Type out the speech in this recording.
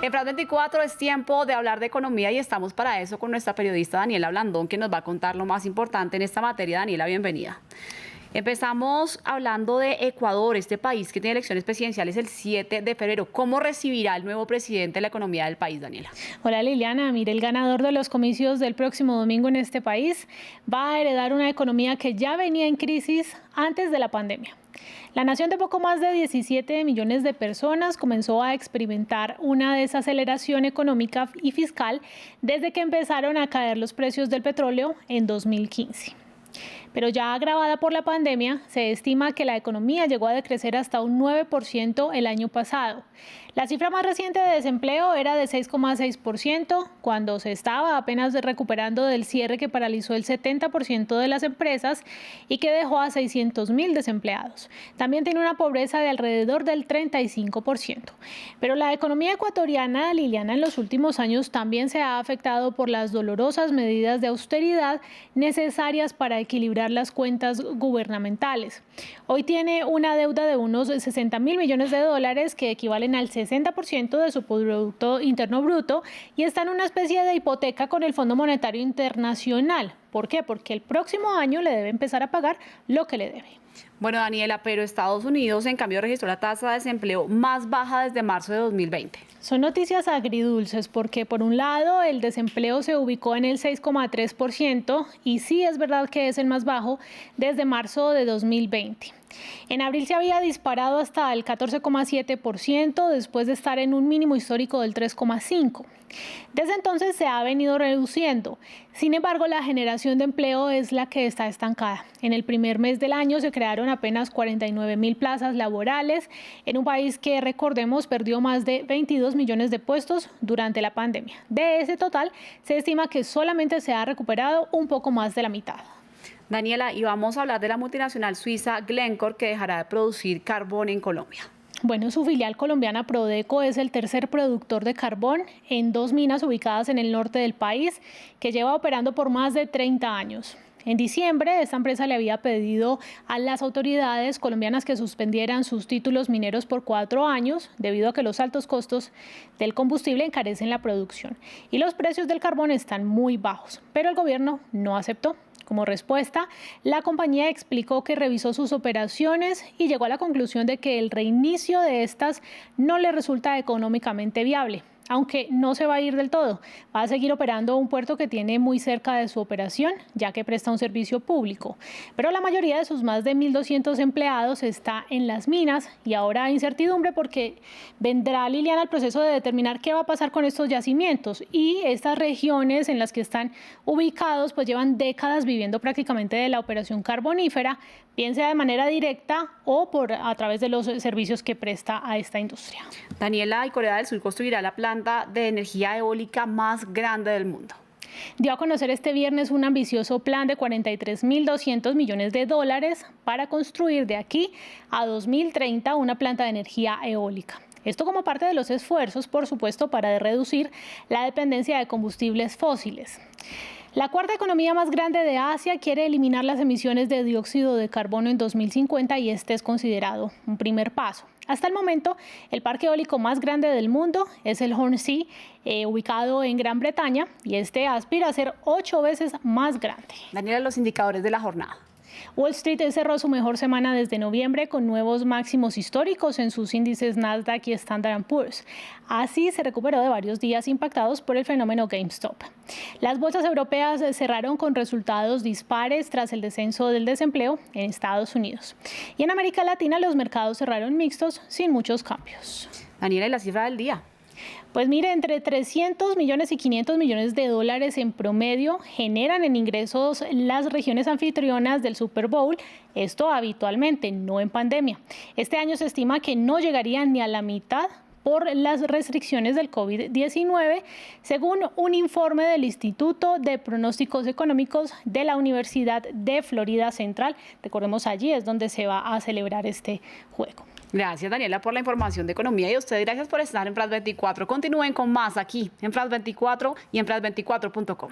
En FRAS 24 es tiempo de hablar de economía y estamos para eso con nuestra periodista Daniela Blandón, que nos va a contar lo más importante en esta materia. Daniela, bienvenida. Empezamos hablando de Ecuador, este país que tiene elecciones presidenciales el 7 de febrero. ¿Cómo recibirá el nuevo presidente la economía del país, Daniela? Hola Liliana, mire, el ganador de los comicios del próximo domingo en este país va a heredar una economía que ya venía en crisis antes de la pandemia. La nación de poco más de 17 millones de personas comenzó a experimentar una desaceleración económica y fiscal desde que empezaron a caer los precios del petróleo en 2015. Pero ya agravada por la pandemia, se estima que la economía llegó a decrecer hasta un 9% el año pasado. La cifra más reciente de desempleo era de 6,6%, cuando se estaba apenas recuperando del cierre que paralizó el 70% de las empresas y que dejó a 600.000 desempleados. También tiene una pobreza de alrededor del 35%. Pero la economía ecuatoriana, Liliana, en los últimos años también se ha afectado por las dolorosas medidas de austeridad necesarias para equilibrar las cuentas gubernamentales. Hoy tiene una deuda de unos 60.000 millones de dólares que equivalen al 60% de su Producto Interno Bruto y está en una especie de hipoteca con el Fondo Monetario Internacional. ¿Por qué? Porque el próximo año le debe empezar a pagar lo que le debe. Bueno, Daniela, pero Estados Unidos en cambio registró la tasa de desempleo más baja desde marzo de 2020. Son noticias agridulces porque por un lado el desempleo se ubicó en el 6,3% y sí es verdad que es el más bajo desde marzo de 2020. En abril se había disparado hasta el 14,7% después de estar en un mínimo histórico del 3,5%. Desde entonces se ha venido reduciendo. Sin embargo, la generación de empleo es la que está estancada. En el primer mes del año se crearon apenas 49.000 plazas laborales en un país que, recordemos, perdió más de 22 millones de puestos durante la pandemia. De ese total, se estima que solamente se ha recuperado un poco más de la mitad. Daniela, y vamos a hablar de la multinacional suiza Glencore, que dejará de producir carbón en Colombia. Bueno, su filial colombiana Prodeco es el tercer productor de carbón en 2 minas ubicadas en el norte del país, que lleva operando por más de 30 años. En diciembre, esta empresa le había pedido a las autoridades colombianas que suspendieran sus títulos mineros por 4 años, debido a que los altos costos del combustible encarecen la producción. Y los precios del carbón están muy bajos, pero el gobierno no aceptó. Como respuesta, la compañía explicó que revisó sus operaciones y llegó a la conclusión de que el reinicio de estas no le resulta económicamente viable. Aunque no se va a ir del todo, va a seguir operando un puerto que tiene muy cerca de su operación, ya que presta un servicio público. Pero la mayoría de sus más de 1.200 empleados está en las minas y ahora hay incertidumbre porque vendrá, Liliana, el proceso de determinar qué va a pasar con estos yacimientos. Y estas regiones en las que están ubicados pues llevan décadas viviendo prácticamente de la operación carbonífera, bien sea de manera directa o a través de los servicios que presta a esta industria. Daniela, y Corea del Sur construirá la planta de energía eólica más grande del mundo. Dio a conocer este viernes un ambicioso plan de 43.200 millones de dólares para construir de aquí a 2030 una planta de energía eólica. Esto como parte de los esfuerzos, por supuesto, para reducir la dependencia de combustibles fósiles. La cuarta economía más grande de Asia quiere eliminar las emisiones de dióxido de carbono en 2050 y este es considerado un primer paso. Hasta el momento, el parque eólico más grande del mundo es el Hornsea, ubicado en Gran Bretaña, y este aspira a ser 8 veces más grande. Daniela, los indicadores de la jornada. Wall Street cerró su mejor semana desde noviembre con nuevos máximos históricos en sus índices Nasdaq y Standard & Poor's. Así se recuperó de varios días impactados por el fenómeno GameStop. Las bolsas europeas cerraron con resultados dispares tras el descenso del desempleo en Estados Unidos. Y en América Latina los mercados cerraron mixtos sin muchos cambios. Daniela, ¿y la cifra del día? Pues mire, entre 300 millones y 500 millones de dólares en promedio generan en ingresos las regiones anfitrionas del Super Bowl, esto habitualmente, no en pandemia. Este año se estima que no llegarían ni a la mitad por las restricciones del COVID-19, según un informe del Instituto de Pronósticos Económicos de la Universidad de Florida Central. Recordemos, allí es donde se va a celebrar este juego. Gracias, Daniela, por la información de economía y a ustedes gracias por estar en FRAS 24. Continúen con más aquí en FRAS 24 y en FRAS24.com.